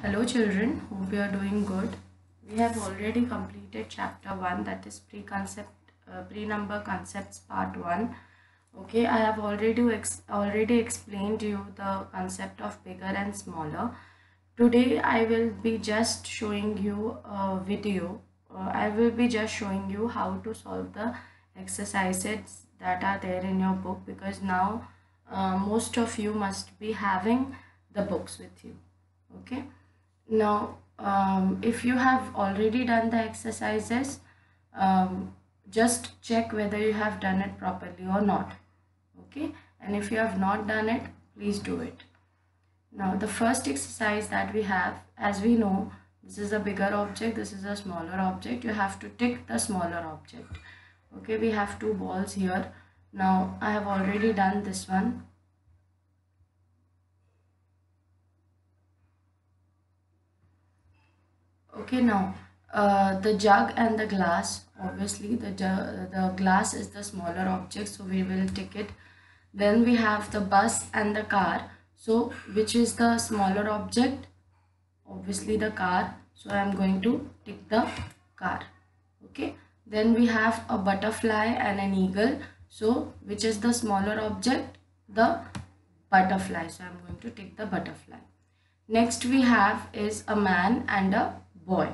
Hello children, hope you are doing good. We have already completed chapter 1, that is pre-number concepts part 1. Okay, I have already explained you the concept of bigger and smaller. Today I will be just showing you a video. I will be just showing you how to solve the exercises that are there in your book, because now most of you must be having the books with you. Okay. Now, if you have already done the exercises, just check whether you have done it properly or not. Okay, and if you have not done it, please do it. Now, the first exercise that we have, as we know, this is a bigger object, this is a smaller object. You have to tick the smaller object. Okay, we have two balls here. Now, I have already done this one. Okay, now the jug and the glass, obviously the glass is the smaller object, so we will tick it. Then we have the bus and the car, so which is the smaller object? Obviously the car, so I am going to tick the car. Okay, then we have a butterfly and an eagle, so which is the smaller object? The butterfly, so I am going to tick the butterfly. Next we have is a man and a boy.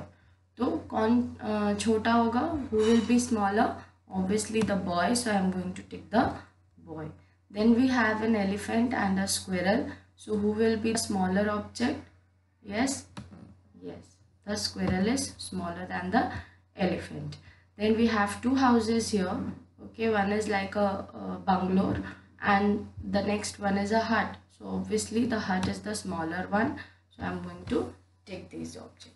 तो कौन छोटा होगा? Who will be smaller? Obviously the boy, so I am going to take the boy. Then we have an elephant and a squirrel. So who will be the smaller object? Yes, the squirrel is smaller than the elephant. Then we have two houses here. Okay, one is like a bungalow and the next one is a hut. So obviously the hut is the smaller one. So I am going to take these objects.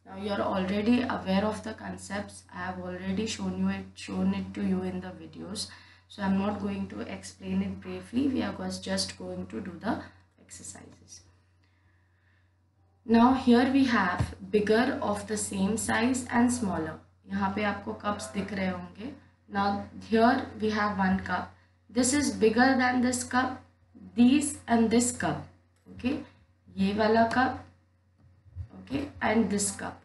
Now you are already aware of the concepts. I have already shown it to you in the videos. So I am not going to explain it briefly. We are just going to do the exercises. Now here we have bigger of the same size and smaller. यहाँ पे आपको cups दिख रहे होंगे. Now here we have one cup. This is bigger than this cup, these and this cup. Okay, ये वाला cup. Okay, and this cup.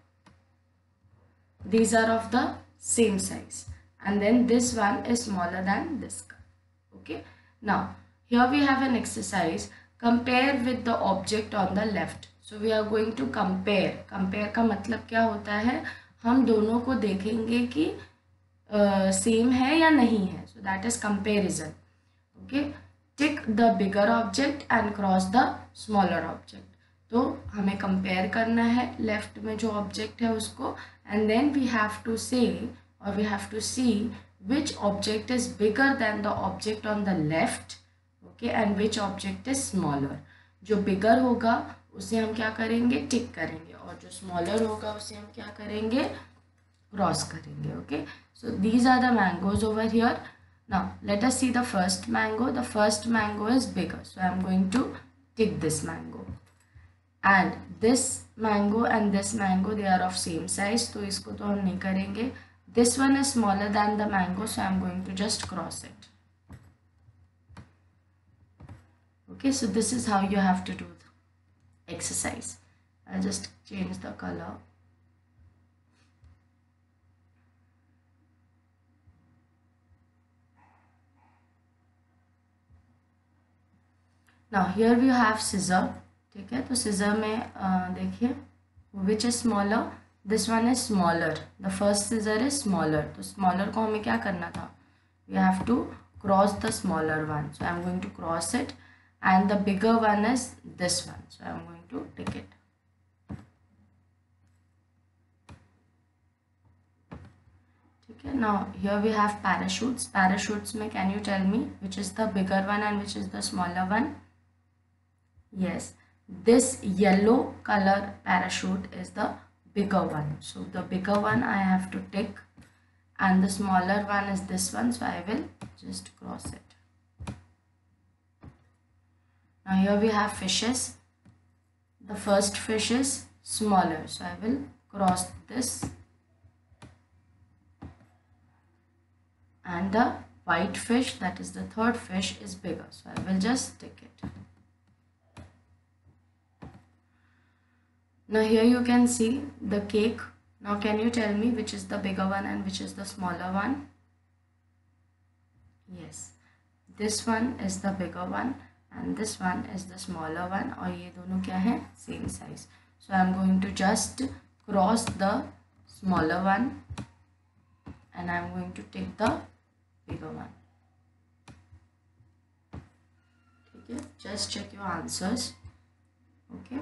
These are of the same size, and then this one is smaller than this cup. Okay, now here we have an exercise. Compare with the object on the left. So we are going to compare. Compare का मतलब क्या होता है? हम दोनों को देखेंगे कि सेम है या नहीं है. So that is comparison. Okay, tick the bigger object and cross the smaller object. तो हमें कंपेयर करना है लेफ्ट में जो ऑब्जेक्ट है उसको, and then we have to say और we have to see which object is bigger than the object on the left. Okay, and which object is smaller. जो बिगर होगा उसे हम क्या करेंगे? टिक करेंगे, और जो स्मॉलर होगा उसे हम क्या करेंगे? क्रॉस करेंगे. Okay, so these are the mangoes over here. Now let us see the first mango. The first mango is bigger, so I am going to tick this mango. And this mango and this mango, they are of same size, तो इसको तो हम नहीं करेंगे. This one is smaller than the mango, so I am going to just cross it. Okay, so this is how you have to do the exercise. I'll just change the color. Now here we have scissor. ठीक है, तो scissor में देखिए which is smaller, this one is smaller, the first scissor is smaller. तो smaller को हमें क्या करना था? We have to cross the smaller one, so I am going to cross it, and the bigger one is this one, so I am going to tick it. ठीक है, now here we have parachutes. Parachutes में can you tell me which is the bigger one and which is the smaller one? Yes, this yellow color parachute is the bigger one, so the bigger one I have to tick, and the smaller one is this one, so I will just cross it. Now here we have fishes. The first fish is smaller, so I will cross this, and the white fish, that is the third fish, is bigger, so I will just tick it. Now here you can see the cake. Now can you tell me which is the bigger one and which is the smaller one? Yes, this one is the bigger one and this one is the smaller one, और ये दोनों क्या है? Same size. So I am going to just cross the smaller one and I am going to take the bigger one. ठीक है? Just check your answers. Okay.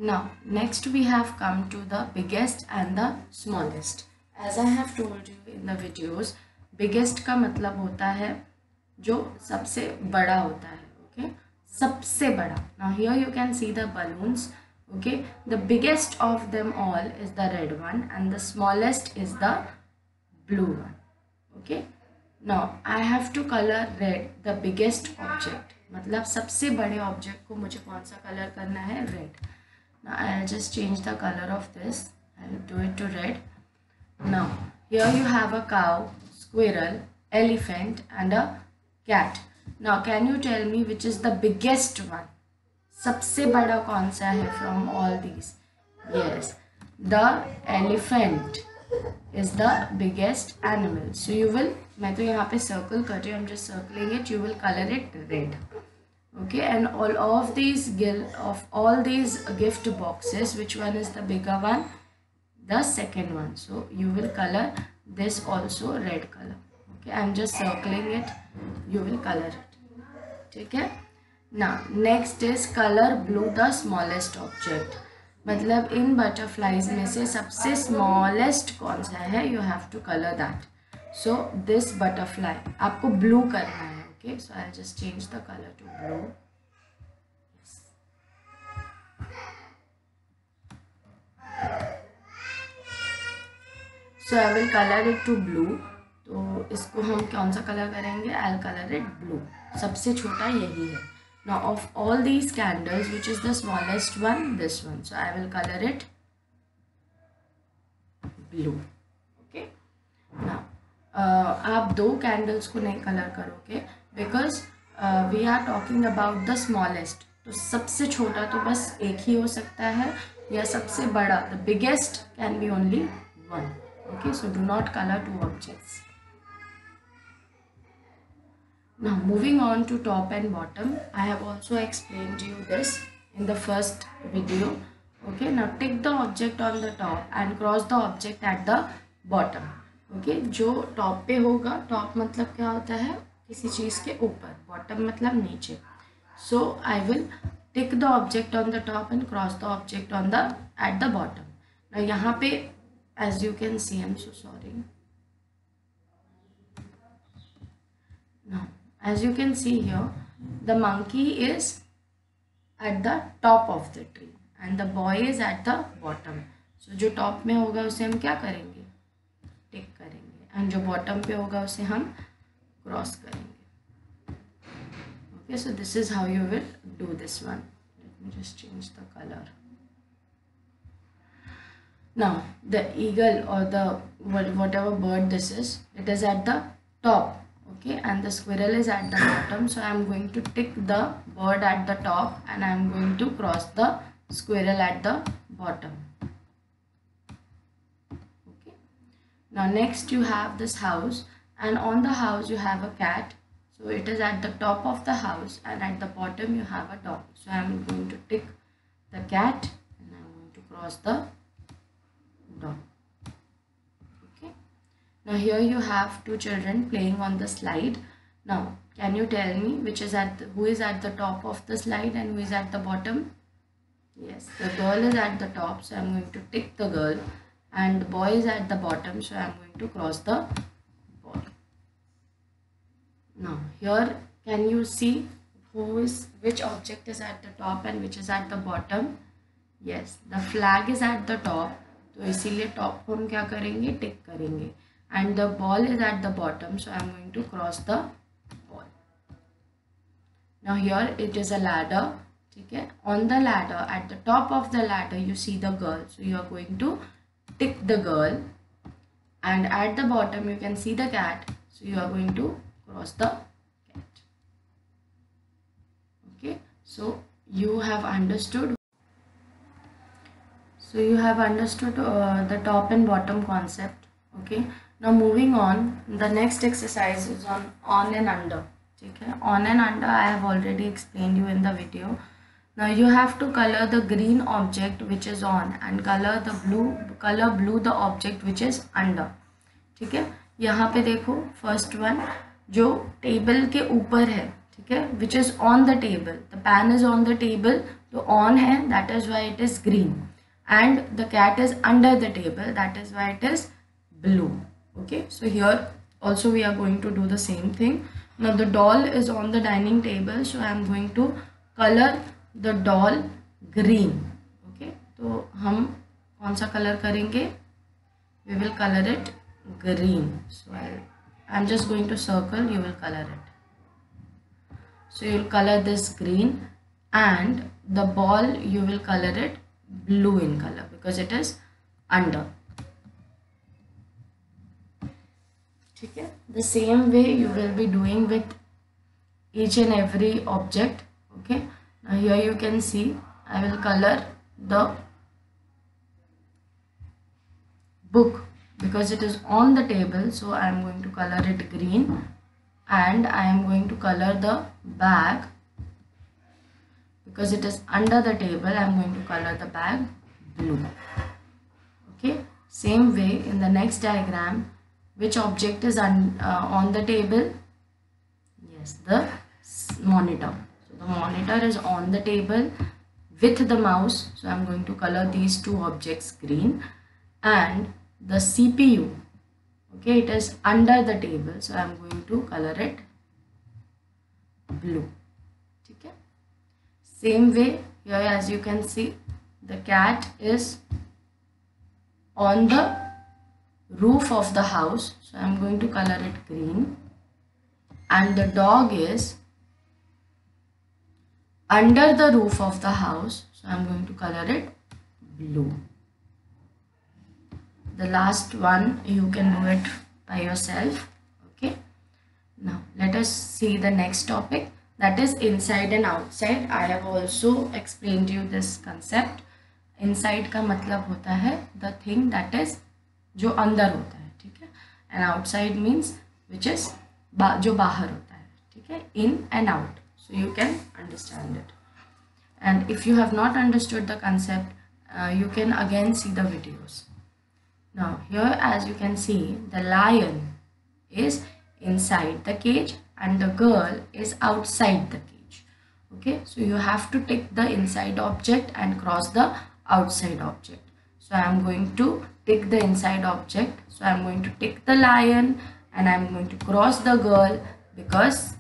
Now next we have come to the biggest and the smallest. As I have told you in the videos, biggest का मतलब होता है जो सबसे बड़ा होता है. Okay, सबसे बड़ा. Now here you can see the balloons. Okay, the biggest of them all is the red one and the smallest is the blue one. Okay, now I have to color red the biggest object. मतलब सबसे बड़े object को मुझे कौन सा colour करना है? Red. Now I'll just change the color of this. I'll do it to red. Now here you have a cow, squirrel, elephant and a cat. Now can you tell me which is the biggest one? सबसे बड़ा कौन सा है from all these? Yes, the elephant is the biggest animal. So you will, मैं तो यहाँ पे circle कर रही हूँ, I'm just circling it. You will color it red. Okay, and all these gift boxes, which one is the bigger one? The second one. So you will color this also red color. Okay, I'm just circling it. You will color it. Okay. Now next is color blue the smallest object. मतलब इन butterflies में से सबसे smallest कौन सा है? You have to color that. So this butterfly आपको blue करना है. Okay, so I'll just change the color to blue. Yes. So I will color it to blue. तो इसको हम कौन सा कलर करेंगे? I'll color it blue. सबसे छोटा यही है. Now of all these candles, which is the smallest one? This one. So I will color it blue. Okay. Now आप दो कैंडल्स को नहीं कलर करोगे because we are talking about the smallest. तो सबसे छोटा तो बस एक ही हो सकता है या सबसे बड़ा the biggest can be only one. Okay, so do not colour two objects. Now moving on to top and bottom, I have also explained you this in the first video. Okay, now tick the object on the top and cross the object at the bottom. Okay, जो top पे होगा, top मतलब क्या होता है? किसी चीज़ के ऊपर. बॉटम मतलब नीचे. So I will tick the object on the top and cross the object on the at the bottom. यहाँ पे as you can see, I am so sorry. Now as you can see here the monkey is at the top of the tree and the boy is at the bottom. So जो top में होगा उसे हम क्या करेंगे? टिक करेंगे. And जो bottom पे होगा उसे हम क्रॉस करेंगे. Okay, so this is how you will do this one. Let me just change the colour. Now the eagle और the whatever bird this is, it is at the top. Okay, and the squirrel is at the bottom. So I am going to tick the bird at the top and I am going to cross the squirrel at the bottom. Now next you have this house and on the house you have a cat. So it is at the top of the house and at the bottom you have a dog. So I am going to tick the cat and I am going to cross the dog. Okay. Now here you have two children playing on the slide. Now can you tell me which is who is at the top of the slide and who is at the bottom? Yes, the girl is at the top, so I am going to tick the girl. And the boy is at the bottom, so I am going to cross the boy. Now here can you see which object is at the top and which is at the bottom? Yes, the flag is at the top, तो इसीलिए top को हम क्या करेंगे? टिक करेंगे. And the ball is at the bottom, so I am going to cross the ball. Now here it is a ladder. ठीक है, on the ladder, at the top of the ladder you see the girl, so you are going to tick the girl, and at the bottom you can see the cat, so you are going to cross the cat. Okay, so you have understood. So you have understood the top and bottom concept. Okay, now moving on, the next exercise is on and under. Okay, on and under I have already explained you in the video. Now you have to color the green object which is on and color blue the object which is under. ठीक है, यहाँ पे देखो first one जो table के ऊपर है, ठीक है, which is on the table, the pan is on the table, तो ऑन है, that is why it is green, and the cat is under the table, that is why it is blue. Okay, so here also we are going to do the same thing. Now the doll is on the dining table, so I am going to color the doll green. Okay, तो हम कौन सा colour करेंगे? We will color it green. So I am just going to circle, you will color it. So you will color this green, and the ball you will color it blue in color because it is under. ठीक है, the same way you will be doing with each and every object. Okay, now here you can see I will color the book because it is on the table, so I am going to color it green, and I am going to color the bag because it is under the table. I am going to color the bag blue. Okay, same way in the next diagram, which object is on the table? Yes, the monitor. So the monitor is on the table with the mouse, so I am going to color these two objects green, and the CPU, okay, it is under the table, so I am going to color it blue. ठीक है, same way here as you can see the cat is on the roof of the house, so I am going to color it green, and the dog is under the roof of the house, so I am going to color it blue. The last one you can do it by yourself. Okay, now let us see the next topic, that is inside and outside. I have also explained you this concept. Inside का मतलब होता है the thing that is जो अंदर होता है, ठीक है, and outside means which is जो बाहर होता है, ठीक है, in and out. So you can understand it. And if you have not understood the concept, you can again see the videos. Now here as you can see, the lion is inside the cage and the girl is outside the cage. Okay, so you have to tick the inside object and cross the outside object. So I am going to tick the inside object, so I am going to tick the lion, and I am going to cross the girl because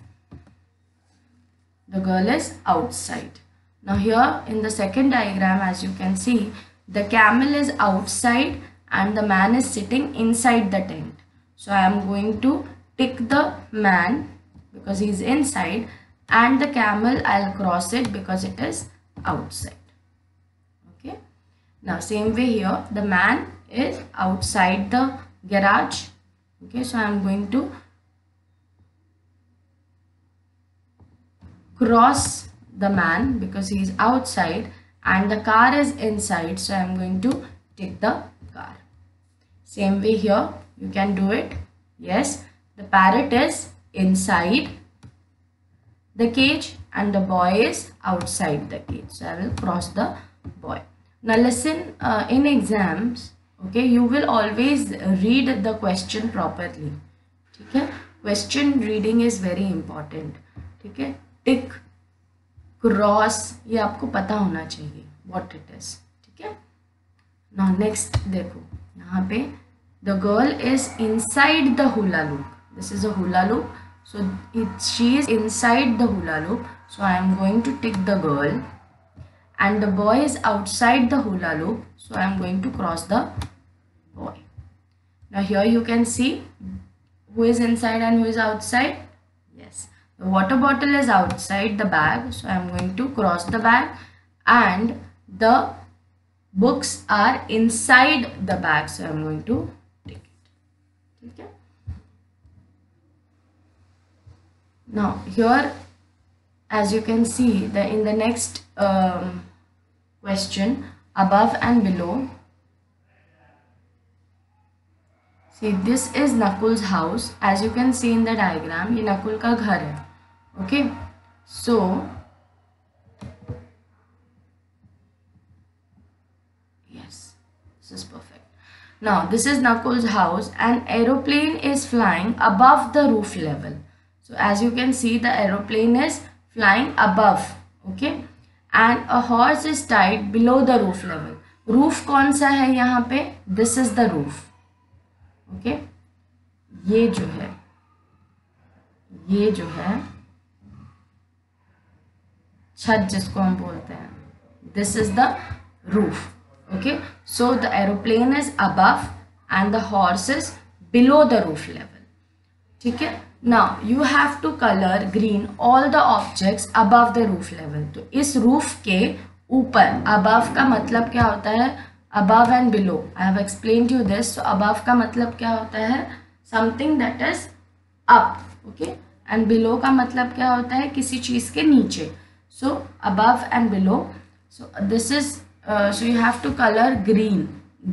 the girl is outside. Now here in the second diagram, as you can see, the camel is outside and the man is sitting inside the tent. So I am going to tick the man because he is inside, and the camel I'll cross it because it is outside. Okay, now same way here, the man is outside the garage. Okay, so I am going to cross the man because he is outside, and the car is inside, so I am going to tick the car. Same way here you can do it. Yes, the parrot is inside the cage and the boy is outside the cage, so I will cross the boy. Now listen, in exams, okay, you will always read the question properly. ठीक है, question reading is very important. ठीक है, tick, cross, ये आपको पता होना चाहिए what it is. ठीक है, now next देखो यहाँ पे the girl is inside the hula loop. This is a hula loop, so she is inside the hula loop, so I am going to tick the girl, and the boy is outside the hula loop, so I am going to cross the boy. Now here you can see who is inside and who is outside. Yes, the water bottle is outside the bag, so I am going to cross the bag, and the books are inside the bag, so I am going to tick it. Okay, now here as you can see, in the next question, above and below. See, this is Nakul's house. As you can see in the diagram, ये नकुल का घर है. Okay, so yes, this is perfect. Now this is Nakul's house. An aeroplane is flying above the roof level. So as you can see, the aeroplane is flying above. Okay, and a horse is tied below the roof level. Roof कौन सा है यहाँ पे? This is the roof. Okay, ये जो है छत जिसको हम बोलते हैं, this is the roof. Okay, so the aeroplane is above and the horse is below the roof level. ठीक है. Now you have to colour green all the objects above the roof level. तो इस roof के ऊपर, above का मतलब क्या होता है? above and below. I have explained you this. So above का मतलब क्या होता है? Something that is up. Okay. And below का मतलब क्या होता है? किसी चीज़ के नीचे. So above and below. So this is so you have to color green.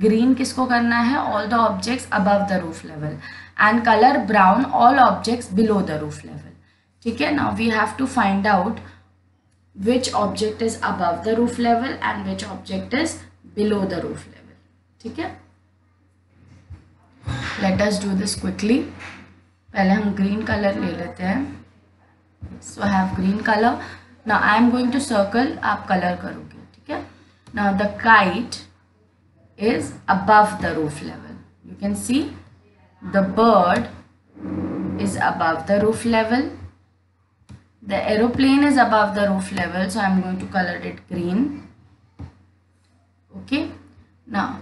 Green किसको करना है? All the objects above the roof level. And color brown all objects below the roof level. ठीक है. Now we have to find out which object is above the roof level and which object is below the roof level. ठीक है. Let us do this quickly. पहले हम green color ले लेते हैं. So I have green color. Now I am going to circle. आप color करोगे. ठीक है. Now the kite is above the roof level. You can see the bird is above the roof level. The aeroplane is above the roof level. So I am going to color it green. Okay, now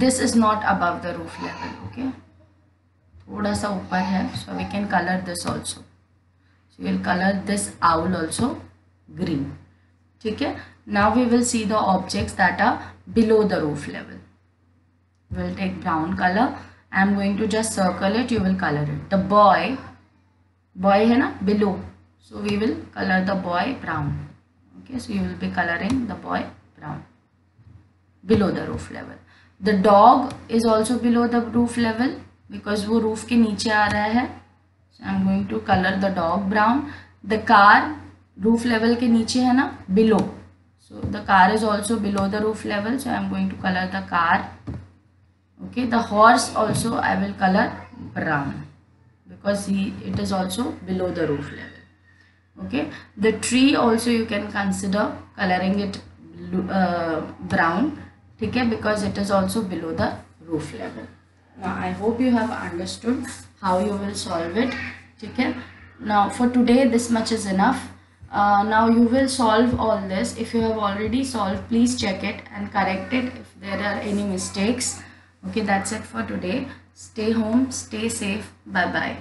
this is not above the roof level. Okay, थोड़ा सा ऊपर है. So we can color this also. So we will color this owl also green. ठीक है. Now we will see the objects that are below the roof level. We will take brown color. I am going to just circle it. You will color it. The boy है ना, below. So we will color the boy brown. Okay, so you will be coloring the boy brown below the roof level. The dog is also below the roof level because वो roof के नीचे आ रहा है. So I am going to color the dog brown. The car roof level के नीचे है ना, below. So the car is also below the roof level. So I am going to color the car. Okay, the horse also I will color brown, because it is also below the roof level. Okay, the tree also you can consider coloring it brown. ठीक है, because it is also below the roof level. Now I hope you have understood how you will solve it. ठीक है. Now for today this much is enough. Now you will solve all this. If you have already solved, please check it and correct it if there are any mistakes. Okay, that's it for today. Stay home, stay safe. Bye bye.